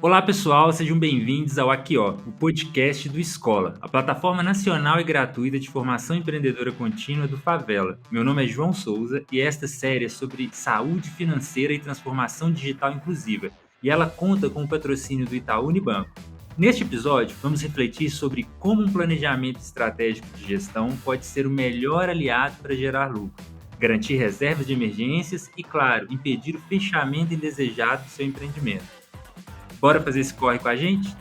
Olá pessoal, sejam bem-vindos ao Aqui Ó, o podcast do Escola, a plataforma nacional e gratuita de formação empreendedora contínua do Favela. Meu nome é João Souza e esta série é sobre saúde financeira e transformação digital inclusiva, e ela conta com o patrocínio do Itaú Unibanco. Neste episódio, vamos refletir sobre como um planejamento estratégico de gestão pode ser o melhor aliado para gerar lucro, garantir reservas de emergências e, claro, impedir o fechamento indesejado do seu empreendimento. Bora fazer esse corre com a gente?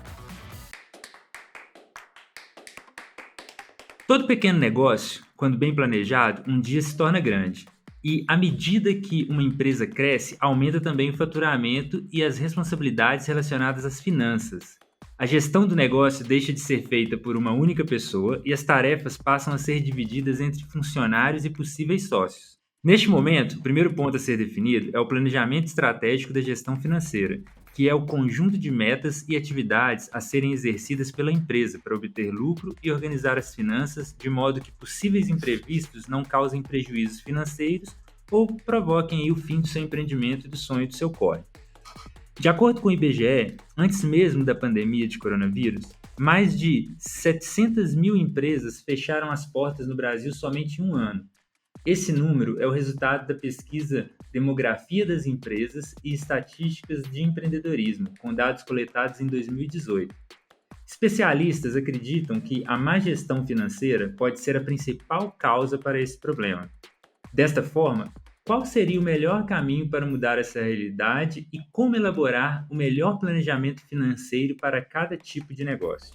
Todo pequeno negócio, quando bem planejado, um dia se torna grande. E à medida que uma empresa cresce, aumenta também o faturamento e as responsabilidades relacionadas às finanças. A gestão do negócio deixa de ser feita por uma única pessoa e as tarefas passam a ser divididas entre funcionários e possíveis sócios. Neste momento, o primeiro ponto a ser definido é o planejamento estratégico da gestão financeira, que é o conjunto de metas e atividades a serem exercidas pela empresa para obter lucro e organizar as finanças de modo que possíveis imprevistos não causem prejuízos financeiros ou provoquem aí o fim do seu empreendimento e do sonho do seu corre. De acordo com o IBGE, antes mesmo da pandemia de coronavírus, mais de 700 mil empresas fecharam as portas no Brasil somente em um ano. Esse número é o resultado da pesquisa Demografia das Empresas e Estatísticas de Empreendedorismo, com dados coletados em 2018. Especialistas acreditam que a má gestão financeira pode ser a principal causa para esse problema. Desta forma, qual seria o melhor caminho para mudar essa realidade e como elaborar o melhor planejamento financeiro para cada tipo de negócio?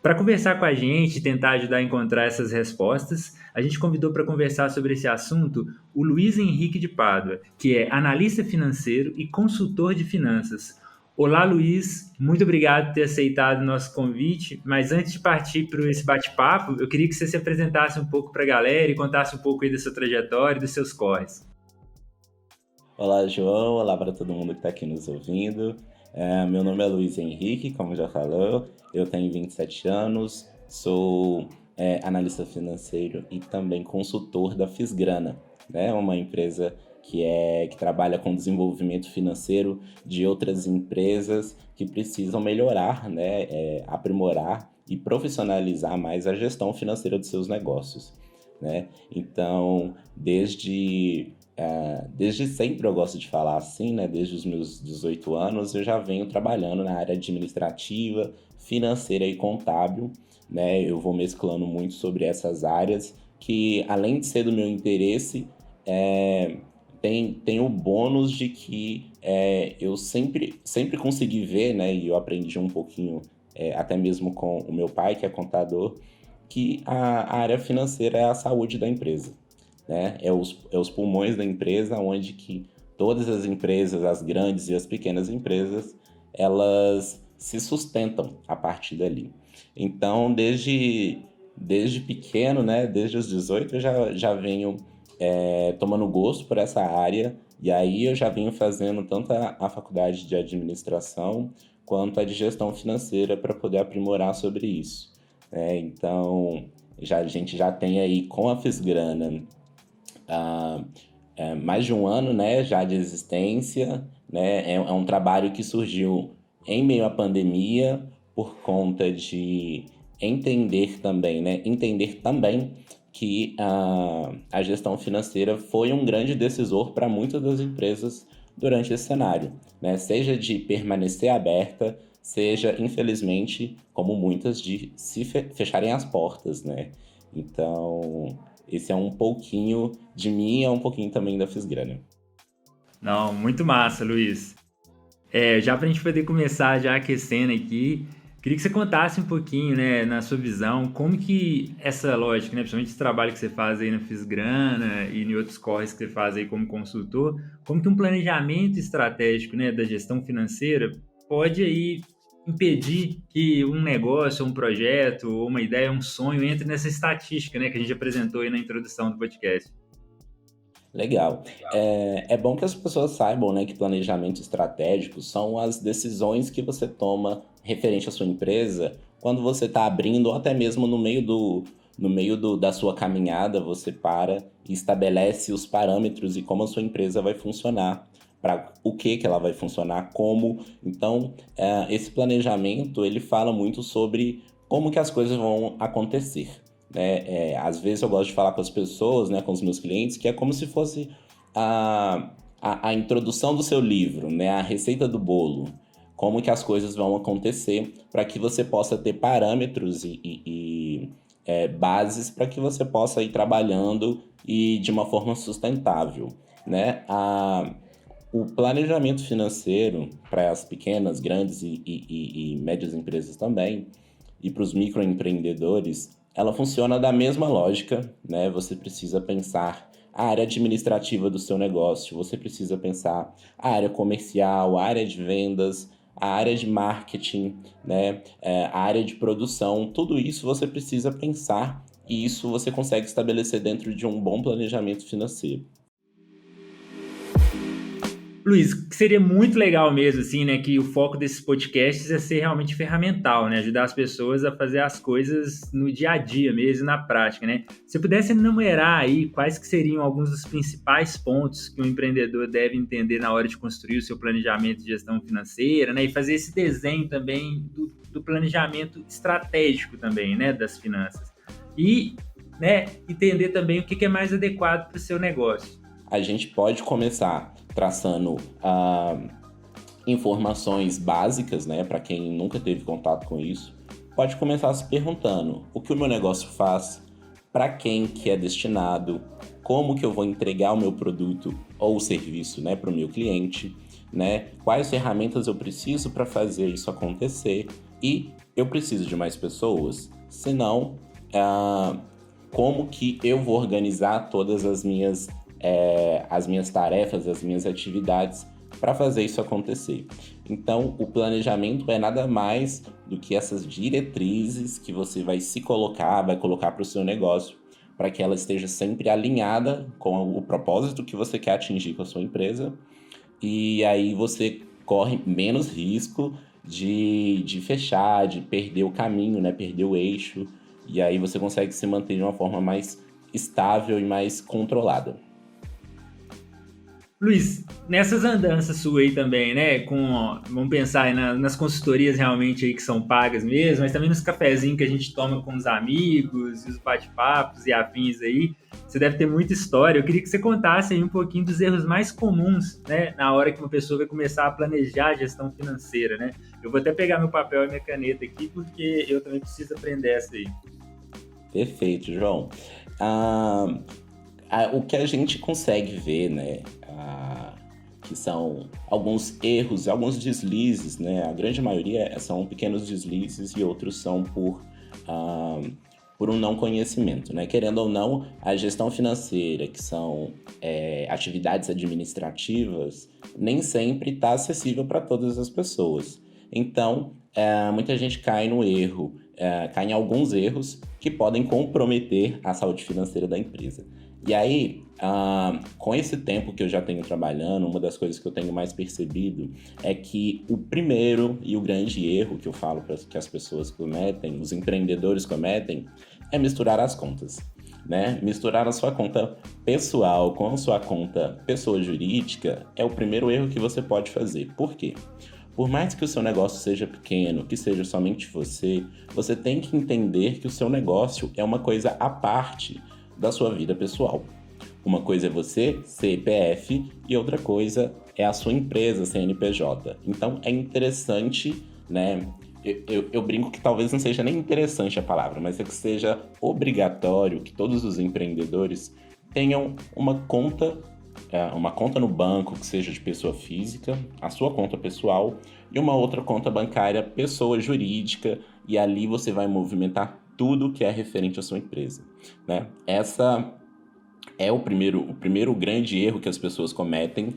Para conversar com a gente e tentar ajudar a encontrar essas respostas, a gente convidou para conversar sobre esse assunto o Luiz Henrique de Pádua, que é analista financeiro e consultor de finanças. Olá, Luiz, muito obrigado por ter aceitado o nosso convite, mas antes de partir para esse bate-papo, eu queria que você se apresentasse um pouco para a galera e contasse um pouco aí da sua trajetória e dos seus corres. Olá, João. Olá para todo mundo que está aqui nos ouvindo. Meu nome é Luiz Henrique, como já falou. Eu tenho 27 anos, sou analista financeiro e também consultor da Fisgrana, né? Uma empresa que trabalha com desenvolvimento financeiro de outras empresas que precisam melhorar, né? Aprimorar e profissionalizar mais a gestão financeira dos seus negócios, né? Então, desde sempre eu gosto de falar assim, né? Desde os meus 18 anos eu já venho trabalhando na área administrativa, financeira e contábil, né? Eu vou mesclando muito sobre essas áreas que, além de ser do meu interesse, tem o bônus de que eu sempre consegui ver, né? E eu aprendi um pouquinho, até mesmo com o meu pai, que é contador, que a área financeira é a saúde da empresa, né? É os pulmões da empresa, onde que todas as empresas, as grandes e as pequenas empresas, elas se sustentam a partir dali. Então, desde pequeno, né? Desde os 18, eu já venho tomando gosto por essa área, e aí eu já venho fazendo tanto a faculdade de administração quanto a de gestão financeira para poder aprimorar sobre isso. Então, a gente já tem aí com a Fisgrana mais de um ano, né, já de existência, né? É um trabalho que surgiu em meio à pandemia por conta de entender também, né? Entender também que a gestão financeira foi um grande decisor para muitas das empresas durante esse cenário, né? Seja de permanecer aberta, seja, infelizmente, como muitas, de se fecharem as portas, né? Então, esse é um pouquinho de mim, é um pouquinho também da Fisgrana. Não, muito massa, Luiz. Já para a gente poder começar já aquecendo aqui, queria que você contasse um pouquinho, né, na sua visão, como que essa lógica, né, principalmente esse trabalho que você faz aí na Fisgrana e em outros corres que você faz aí como consultor, como que um planejamento estratégico, né, da gestão financeira pode aí impedir que um negócio, um projeto, ou uma ideia, um sonho entre nessa estatística, né, que a gente apresentou aí na introdução do podcast. Legal. É bom que as pessoas saibam, né, que planejamento estratégico são as decisões que você toma referente à sua empresa quando você está abrindo, ou até mesmo no meio da sua caminhada, você para e estabelece os parâmetros e como a sua empresa vai funcionar para o que ela vai funcionar, como. Então, esse planejamento, ele fala muito sobre como que as coisas vão acontecer, né? Às vezes eu gosto de falar com as pessoas, né, com os meus clientes, que é como se fosse a introdução do seu livro, né, a receita do bolo, como que as coisas vão acontecer para que você possa ter parâmetros e bases para que você possa ir trabalhando e de uma forma sustentável, né? O planejamento financeiro para as pequenas, grandes e médias empresas também, e para os microempreendedores, ela funciona da mesma lógica, né? Você precisa pensar a área administrativa do seu negócio, você precisa pensar a área comercial, a área de vendas, a área de marketing, né? A área de produção, tudo isso você precisa pensar e isso você consegue estabelecer dentro de um bom planejamento financeiro. Luiz, que seria muito legal mesmo, assim, né, que o foco desses podcasts é ser realmente ferramental, né, ajudar as pessoas a fazer as coisas no dia a dia mesmo, na prática, né. Se eu pudesse enumerar aí quais que seriam alguns dos principais pontos que um empreendedor deve entender na hora de construir o seu planejamento de gestão financeira, né, e fazer esse desenho também do planejamento estratégico também, né, das finanças. E, né, entender também o que é mais adequado para o seu negócio. A gente pode começar traçando informações básicas, né, para quem nunca teve contato com isso. Pode começar se perguntando o que o meu negócio faz, para quem que é destinado, como que eu vou entregar o meu produto ou o serviço, né, para o meu cliente, né, quais ferramentas eu preciso para fazer isso acontecer e eu preciso de mais pessoas, senão como que eu vou organizar todas as minhas tarefas, as minhas atividades para fazer isso acontecer. Então, o planejamento é nada mais do que essas diretrizes que você vai colocar para o seu negócio, para que ela esteja sempre alinhada com o propósito que você quer atingir com a sua empresa, e aí você corre menos risco de fechar, de perder o caminho, né? Perder o eixo, e aí você consegue se manter de uma forma mais estável e mais controlada. Luiz, nessas andanças suas aí também, né, vamos pensar aí nas consultorias realmente aí que são pagas mesmo, mas também nos cafezinhos que a gente toma com os amigos, e os bate-papos e afins aí, você deve ter muita história. Eu queria que você contasse aí um pouquinho dos erros mais comuns, né, na hora que uma pessoa vai começar a planejar a gestão financeira, né? Eu vou até pegar meu papel e minha caneta aqui, porque eu também preciso aprender essa aí. Perfeito, João. O que a gente consegue ver, né, que são alguns erros, alguns deslizes, né, a grande maioria são pequenos deslizes e outros são por um não conhecimento, né? Querendo ou não, a gestão financeira, que são atividades administrativas, nem sempre está acessível para todas as pessoas. Então, muita gente cai no erro, cai em alguns erros que podem comprometer a saúde financeira da empresa. E aí, com esse tempo que eu já tenho trabalhando, uma das coisas que eu tenho mais percebido é que o primeiro e o grande erro que eu falo que as pessoas cometem, os empreendedores cometem, é misturar as contas, né? Misturar a sua conta pessoal com a sua conta pessoa jurídica é o primeiro erro que você pode fazer. Por quê? Por mais que o seu negócio seja pequeno, que seja somente você tem que entender que o seu negócio é uma coisa à parte da sua vida pessoal. Uma coisa é você, CPF, e outra coisa é a sua empresa, CNPJ. Então é interessante, né? Eu brinco que talvez não seja nem interessante a palavra, mas é que seja obrigatório que todos os empreendedores tenham uma conta no banco que seja de pessoa física, a sua conta pessoal, e uma outra conta bancária pessoa jurídica, e ali você vai movimentar tudo que é referente à sua empresa, né? Essa é o primeiro grande erro que as pessoas cometem,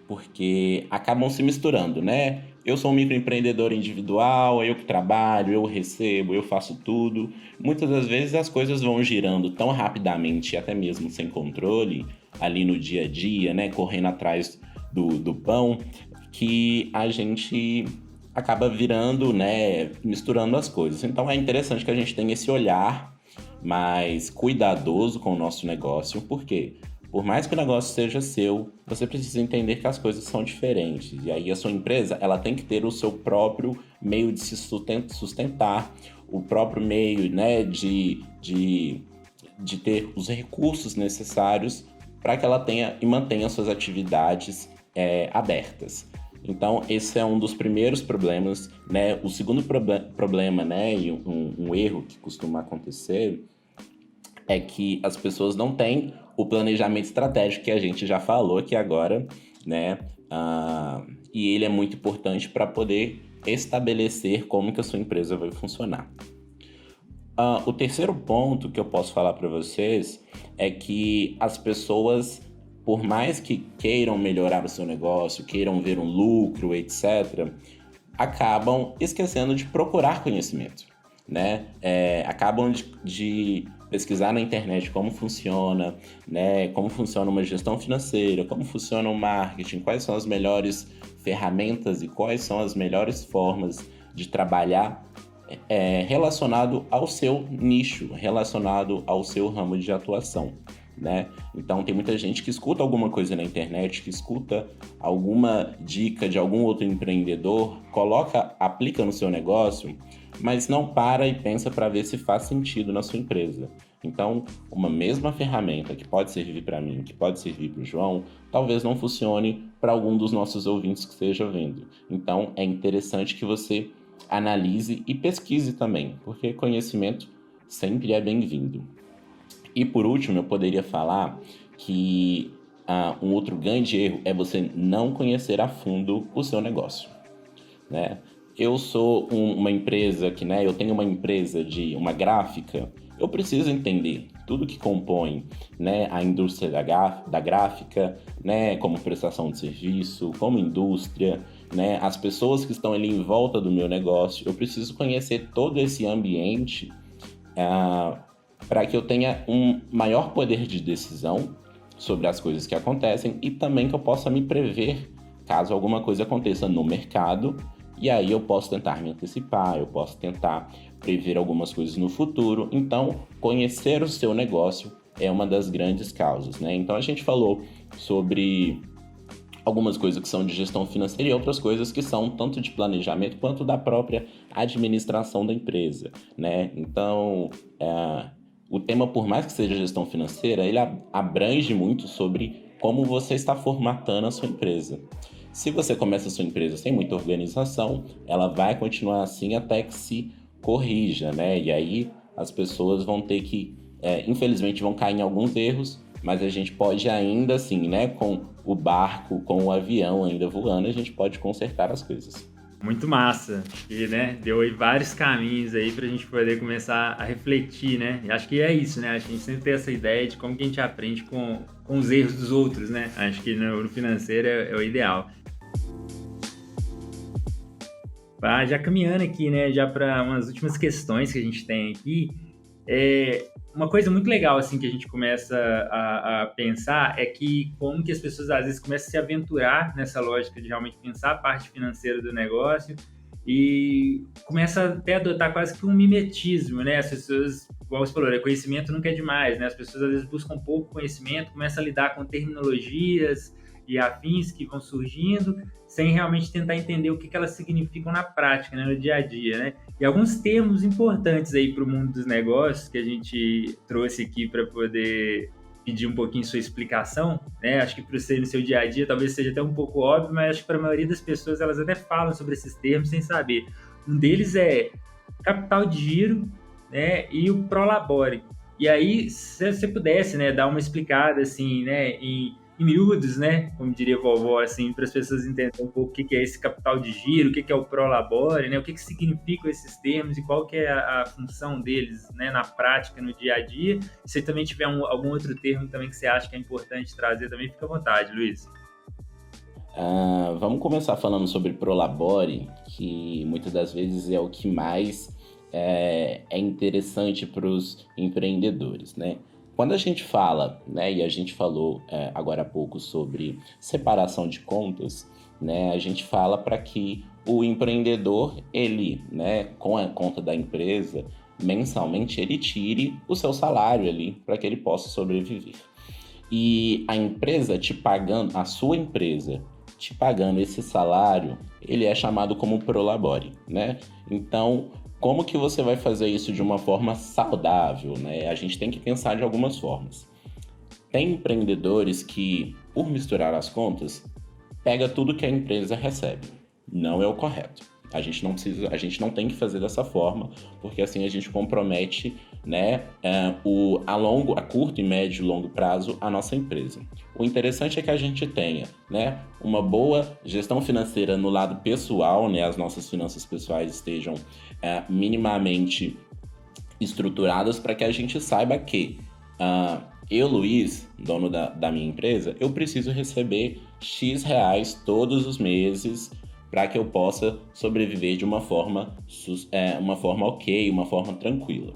porque acabam se misturando, né? Eu sou um microempreendedor individual, eu que trabalho, eu recebo, eu faço tudo. Muitas das vezes as coisas vão girando tão rapidamente, até mesmo sem controle, ali no dia a dia, né? Correndo atrás do pão, que a gente acaba virando, né, misturando as coisas. Então é interessante que a gente tenha esse olhar mais cuidadoso com o nosso negócio. Por quê? Por mais que o negócio seja seu, você precisa entender que as coisas são diferentes. E aí a sua empresa, ela tem que ter o seu próprio meio de se sustentar, o próprio meio, né, de ter os recursos necessários para que ela tenha e mantenha suas atividades abertas. Então, esse é um dos primeiros problemas, né? O segundo problema, né, e um erro que costuma acontecer é que as pessoas não têm o planejamento estratégico que a gente já falou aqui agora, né? E ele é muito importante para poder estabelecer como que a sua empresa vai funcionar. O terceiro ponto que eu posso falar para vocês é que as pessoas, por mais que queiram melhorar o seu negócio, queiram ver um lucro, etc., acabam esquecendo de procurar conhecimento, né? Acabam de pesquisar na internet como funciona, né? Como funciona uma gestão financeira, como funciona o marketing, quais são as melhores ferramentas e quais são as melhores formas de trabalhar relacionado ao seu nicho, relacionado ao seu ramo de atuação, né? Então tem muita gente que escuta alguma coisa na internet, que escuta alguma dica de algum outro empreendedor, aplica no seu negócio, mas não para e pensa para ver se faz sentido na sua empresa. Então, uma mesma ferramenta que pode servir para mim, que pode servir para o João, talvez não funcione para algum dos nossos ouvintes que esteja vendo. Então, é interessante que você analise e pesquise também, porque conhecimento sempre é bem-vindo. E por último, eu poderia falar que um outro grande erro é você não conhecer a fundo o seu negócio, né? Eu sou uma empresa que, né, eu tenho uma empresa de uma gráfica, eu preciso entender tudo que compõe, né, a indústria da gráfica, né, como prestação de serviço, como indústria, né, as pessoas que estão ali em volta do meu negócio. Eu preciso conhecer todo esse ambiente para que eu tenha um maior poder de decisão sobre as coisas que acontecem e também que eu possa me prever caso alguma coisa aconteça no mercado. E aí eu posso tentar me antecipar, eu posso tentar prever algumas coisas no futuro. Então, conhecer o seu negócio é uma das grandes causas, né? Então, a gente falou sobre algumas coisas que são de gestão financeira e outras coisas que são tanto de planejamento quanto da própria administração da empresa, né? Então, o tema, por mais que seja gestão financeira, ele abrange muito sobre como você está formatando a sua empresa. Se você começa a sua empresa sem muita organização, ela vai continuar assim até que se corrija, né? E aí as pessoas vão ter que, infelizmente, vão cair em alguns erros, mas a gente pode ainda assim, né? Com o barco, com o avião ainda voando, a gente pode consertar as coisas. Muito massa. E, né, deu aí vários caminhos aí pra gente poder começar a refletir, né? E acho que é isso, né? Acho que a gente sempre tem essa ideia de como que a gente aprende com os erros dos outros, né? Acho que no financeiro é o ideal. Já caminhando aqui, né, já para umas últimas questões que a gente tem aqui, uma coisa muito legal assim que a gente começa a pensar é que como que as pessoas às vezes começam a se aventurar nessa lógica de realmente pensar a parte financeira do negócio e começa até a adotar quase que um mimetismo, né? As pessoas, igual você falou, conhecimento nunca é demais, né? As pessoas às vezes buscam pouco conhecimento, começam a lidar com terminologias e afins que vão surgindo, sem realmente tentar entender o que elas significam na prática, né, no dia a dia, né? E alguns termos importantes aí para o mundo dos negócios que a gente trouxe aqui para poder pedir um pouquinho sua explicação, né? Acho que para você no seu dia a dia talvez seja até um pouco óbvio, mas acho que para a maioria das pessoas elas até falam sobre esses termos sem saber. Um deles é capital de giro, né? E o prolabore. E aí, se você pudesse, né, dar uma explicada assim, né, em miúdos, né, como diria a vovó, assim, para as pessoas entenderem um pouco o que é esse capital de giro, o que é o prolabore, né, o que significam esses termos e qual que é a função deles, né, na prática, no dia a dia. Se você também tiver algum outro termo também que você acha que é importante trazer, também fica à vontade, Luiz. Vamos começar falando sobre prolabore, que muitas das vezes é o que mais é interessante para os empreendedores, né? Quando a gente fala, né, e a gente falou agora há pouco sobre separação de contas, né, a gente fala para que o empreendedor, ele, né, com a conta da empresa, mensalmente ele tire o seu salário ali para que ele possa sobreviver. E a empresa te pagando, a sua empresa te pagando esse salário, ele é chamado como prolabore, né? Então, como que você vai fazer isso de uma forma saudável, né? A gente tem que pensar de algumas formas. Tem empreendedores que, por misturar as contas, pega tudo que a empresa recebe. Não é o correto. A gente não tem que fazer dessa forma, porque assim a gente compromete, né, a curto e médio e longo prazo a nossa empresa. O interessante é que a gente tenha, né, uma boa gestão financeira no lado pessoal, né, as nossas finanças pessoais estejam minimamente estruturadas para que a gente saiba que eu, Luiz, dono da minha empresa, eu preciso receber X reais todos os meses para que eu possa sobreviver de uma forma ok, uma forma tranquila.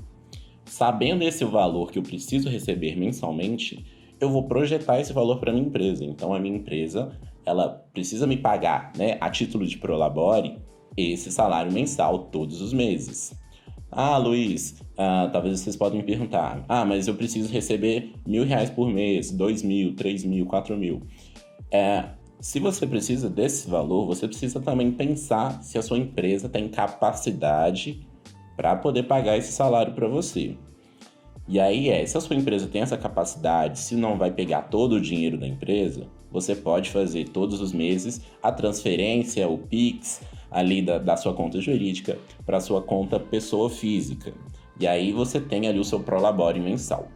Sabendo esse valor que eu preciso receber mensalmente, eu vou projetar esse valor para a minha empresa. Então, a minha empresa, ela precisa me pagar, né, a título de prolabore, esse salário mensal todos os meses. Ah, Luiz, talvez vocês podem me perguntar, mas eu preciso receber R$ 1.000 por mês, 2.000, 3.000, 4.000. Se você precisa desse valor, você precisa também pensar se a sua empresa tem capacidade para poder pagar esse salário para você. E aí se a sua empresa tem essa capacidade, se não vai pegar todo o dinheiro da empresa, você pode fazer todos os meses a transferência, o Pix, ali da sua conta jurídica para a sua conta pessoa física. E aí você tem ali o seu prolabore mensal.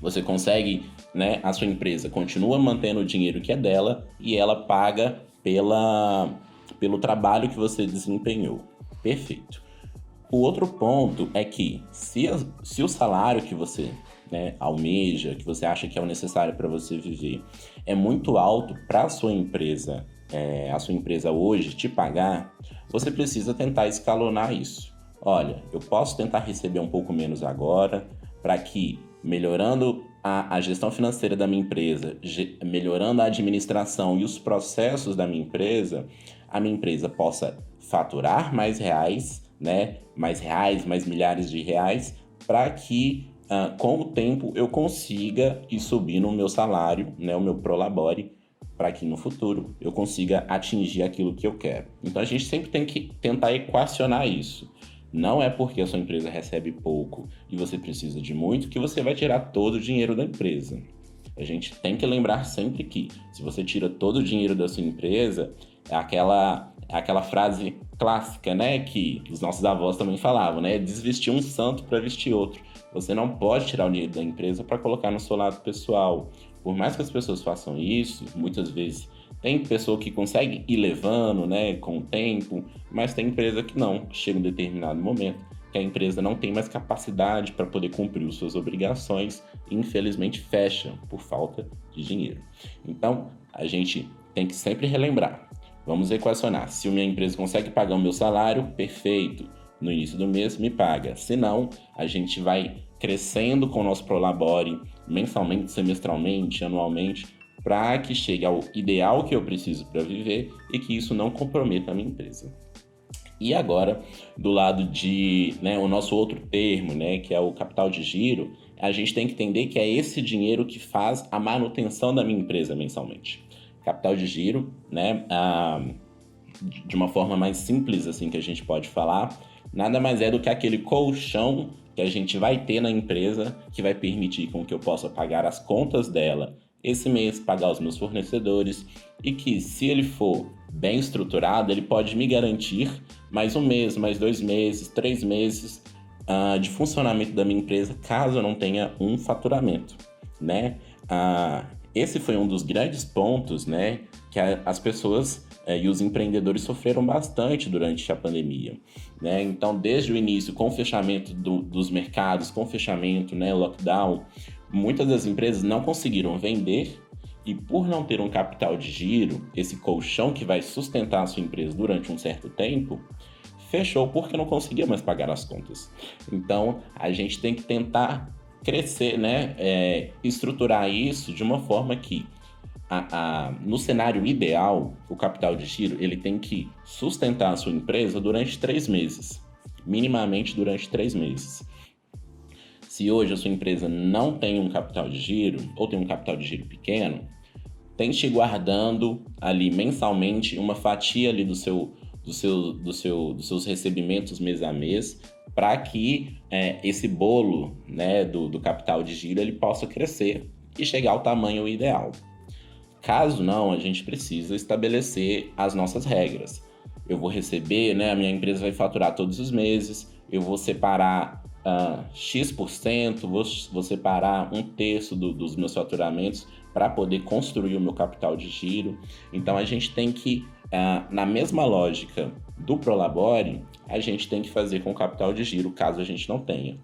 Você consegue, né, a sua empresa continua mantendo o dinheiro que é dela e ela paga pelo trabalho que você desempenhou. Perfeito. O outro ponto é que se o salário que você, né, almeja, que você acha que é o necessário para você viver, é muito alto para a sua empresa hoje te pagar, você precisa tentar escalonar isso. Olha, eu posso tentar receber um pouco menos agora, para que, melhorando a gestão financeira da minha empresa, melhorando a administração e os processos da minha empresa, a minha empresa possa faturar mais reais, né? Mais milhares de reais, para que, com o tempo, eu consiga ir subindo o meu salário, né? O meu prolabore, para que no futuro eu consiga atingir aquilo que eu quero. Então a gente sempre tem que tentar equacionar isso. Não é porque a sua empresa recebe pouco e você precisa de muito que você vai tirar todo o dinheiro da empresa. A gente tem que lembrar sempre que, se você tira todo o dinheiro da sua empresa, é aquela frase clássica, né, que os nossos avós também falavam, né, desvestir um santo para vestir outro. Você não pode tirar o dinheiro da empresa para colocar no seu lado pessoal. Por mais que as pessoas façam isso, muitas vezes tem pessoa que consegue ir levando, né, com o tempo, mas tem empresa que não. Chega um determinado momento que a empresa não tem mais capacidade para poder cumprir as suas obrigações e, infelizmente, fecha por falta de dinheiro. Então, a gente tem que sempre relembrar. Vamos equacionar. Se a minha empresa consegue pagar o meu salário, perfeito. No início do mês, me paga. Se não, a gente vai crescendo com o nosso prolabore mensalmente, semestralmente, anualmente, para que chegue ao ideal que eu preciso para viver e que isso não comprometa a minha empresa. E agora, do lado de, né, o nosso outro termo, né, que é o capital de giro, a gente tem que entender que é esse dinheiro que faz a manutenção da minha empresa mensalmente. Capital de giro, né, de uma forma mais simples assim que a gente pode falar, nada mais é do que aquele colchão que a gente vai ter na empresa que vai permitir com que eu possa pagar as contas dela esse mês, pagar os meus fornecedores e que, se ele for bem estruturado, ele pode me garantir mais um mês, mais 2 meses, 3 meses de funcionamento da minha empresa, caso eu não tenha um faturamento, né? Esse foi um dos grandes pontos, né, que as pessoas e os empreendedores sofreram bastante durante a pandemia, né? Então, desde o início, com o fechamento dos mercados, com o fechamento, né, lockdown, muitas das empresas não conseguiram vender e, por não ter um capital de giro, esse colchão que vai sustentar a sua empresa durante um certo tempo, fechou porque não conseguia mais pagar as contas. Então, a gente tem que tentar crescer, né, estruturar isso de uma forma que, no cenário ideal, o capital de giro ele tem que sustentar a sua empresa durante 3 meses, minimamente durante 3 meses. Se hoje a sua empresa não tem um capital de giro, ou tem um capital de giro pequeno, tente ir guardando ali mensalmente uma fatia ali dos seus recebimentos mês a mês, para que esse bolo, né, do capital de giro ele possa crescer e chegar ao tamanho ideal. Caso não, a gente precisa estabelecer as nossas regras. Eu vou receber, né, a minha empresa vai faturar todos os meses, eu vou separar X%, vou separar 1/3 dos meus faturamentos para poder construir o meu capital de giro. Então a gente tem que, na mesma lógica do Prolabore, a gente tem que fazer com o capital de giro, caso a gente não tenha.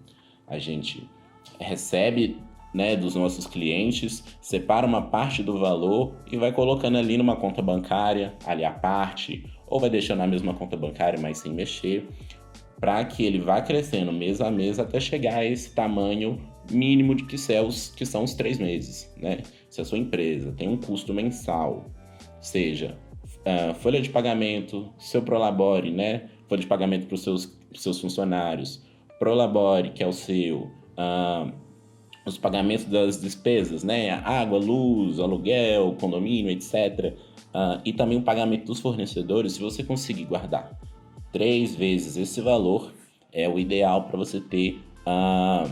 A gente recebe, né, dos nossos clientes, separa uma parte do valor e vai colocando ali numa conta bancária, ali à parte, ou vai deixando na mesma conta bancária, mas sem mexer, para que ele vá crescendo mês a mês até chegar a esse tamanho mínimo de que são os 3 meses, né? Se a sua empresa tem um custo mensal, seja folha de pagamento, seu Prolabore, né? Folha de pagamento para os seus funcionários, Prolabore, que é o seu, os pagamentos das despesas, né? Água, luz, aluguel, condomínio, etc. E também o pagamento dos fornecedores. Se você conseguir guardar 3 vezes esse valor, é o ideal para você ter a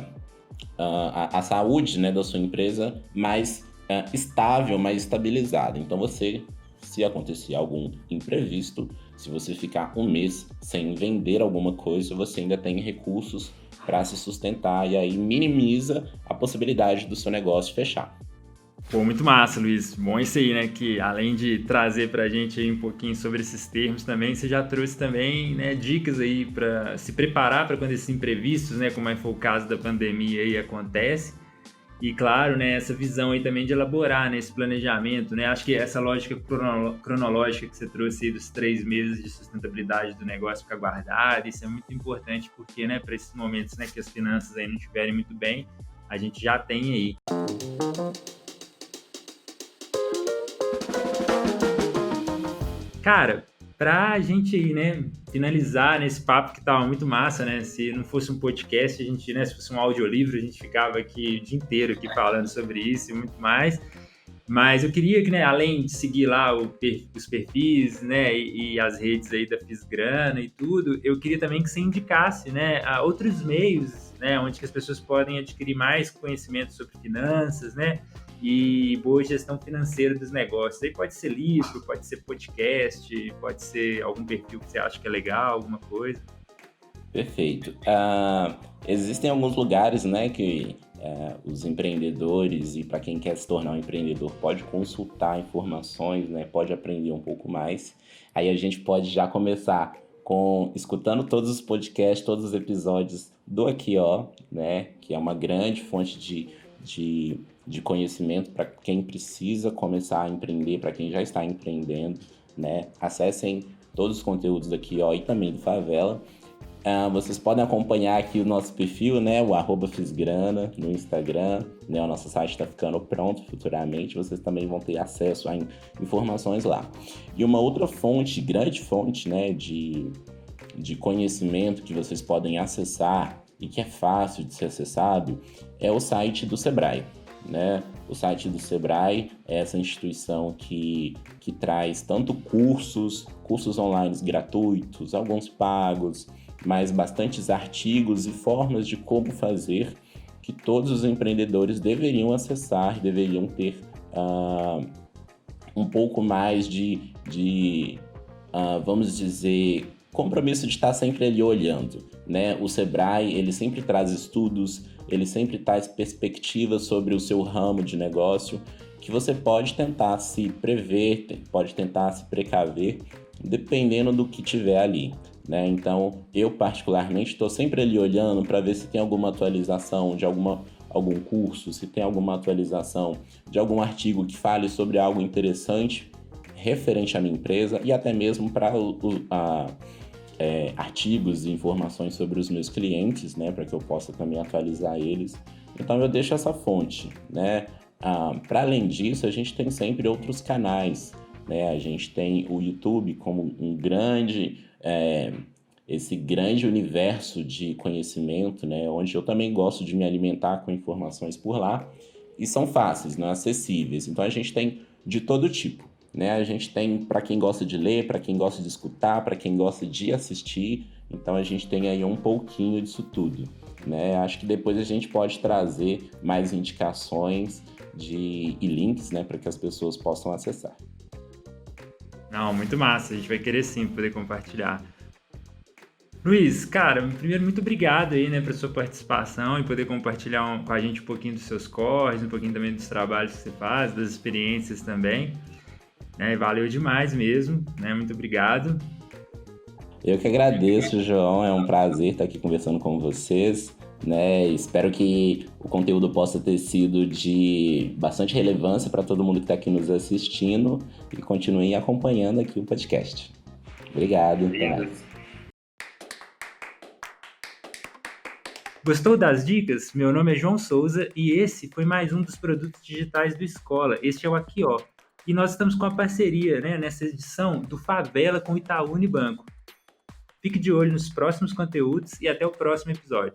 saúde, né, da sua empresa mais estável, mais estabilizada. Então você, se acontecer algum imprevisto, se você ficar um mês sem vender alguma coisa, você ainda tem recursos para se sustentar e aí minimiza a possibilidade do seu negócio fechar. Pô, muito massa, Luiz. Bom isso aí, né? Que além de trazer pra gente aí um pouquinho sobre esses termos também, você já trouxe também, né, dicas aí para se preparar para quando esses imprevistos, né, como foi o caso da pandemia aí, acontece. E claro, né, essa visão aí também de elaborar, né, esse planejamento, né? Acho que essa lógica cronológica que você trouxe aí dos 3 meses de sustentabilidade do negócio ficar guardado, isso é muito importante porque, né, para esses momentos, né, que as finanças aí não estiverem muito bem, a gente já tem aí. Cara, pra gente aí, né, finalizar nesse papo que tava muito massa, né? Se não fosse um podcast, a gente, né, se fosse um audiolivro, a gente ficava aqui o dia inteiro aqui falando sobre isso e muito mais. Mas eu queria que, né, além de seguir lá os perfis, né, e as redes aí da Fisgrana e tudo, eu queria também que você indicasse, né, a outros meios, né, onde que as pessoas podem adquirir mais conhecimento sobre finanças, né, e boa gestão financeira dos negócios. Aí pode ser livro, pode ser podcast, pode ser algum perfil que você acha que é legal, alguma coisa. Perfeito. Existem alguns lugares, né, que os empreendedores e para quem quer se tornar um empreendedor pode consultar informações, né, pode aprender um pouco mais. Aí a gente pode já começar escutando todos os podcasts, todos os episódios do Aqui Ó, né, que é uma grande fonte de conhecimento para quem precisa começar a empreender, para quem já está empreendendo, né? Acessem todos os conteúdos daqui, ó, e também do Favela. Vocês podem acompanhar aqui o nosso perfil, né? O @Fisgrana no Instagram, né? O nosso site está ficando pronto futuramente. Vocês também vão ter acesso a informações lá. E uma outra fonte, grande fonte, né? De conhecimento que vocês podem acessar e que é fácil de ser acessado é o site do Sebrae, né? O site do Sebrae é essa instituição que traz tanto cursos online gratuitos, alguns pagos, mas bastantes artigos e formas de como fazer que todos os empreendedores deveriam acessar, deveriam ter um pouco mais vamos dizer, compromisso de estar sempre ali olhando, né? O Sebrae, ele sempre traz estudos, ele sempre traz perspectivas sobre o seu ramo de negócio que você pode tentar se prever, pode tentar se precaver, dependendo do que tiver ali, né? Então, eu particularmente estou sempre ali olhando para ver se tem alguma atualização de algum curso, se tem alguma atualização de algum artigo que fale sobre algo interessante referente à minha empresa e até mesmo para artigos e informações sobre os meus clientes, né, para que eu possa também atualizar eles. Então eu deixo essa fonte, né? Para além disso, a gente tem sempre outros canais, né? A gente tem o YouTube como um grande esse grande universo de conhecimento, né, onde eu também gosto de me alimentar com informações por lá, e são fáceis, não acessíveis. Então a gente tem de todo tipo, né? A gente tem para quem gosta de ler, para quem gosta de escutar, para quem gosta de assistir. Então a gente tem aí um pouquinho disso tudo, né? Acho que depois a gente pode trazer mais indicações e links, né, para que as pessoas possam acessar. Não, muito massa. A gente vai querer sim poder compartilhar. Luiz, cara, primeiro, muito obrigado aí, né, por sua participação e poder compartilhar com a gente um pouquinho dos seus corres, um pouquinho também dos trabalhos que você faz, das experiências também. Né, valeu demais mesmo, né? Muito obrigado. Eu que agradeço, João. É um prazer estar aqui conversando com vocês, né? Espero que o conteúdo possa ter sido de bastante relevância para todo mundo que está aqui nos assistindo e continuem acompanhando aqui o podcast. Obrigado. Até mais. Gostou das dicas? Meu nome é João Souza e esse foi mais um dos produtos digitais do Escola. Este é o Aqui Ó. E nós estamos com a parceria, né, nessa edição do Favela com Itaú Unibanco. Fique de olho nos próximos conteúdos e até o próximo episódio.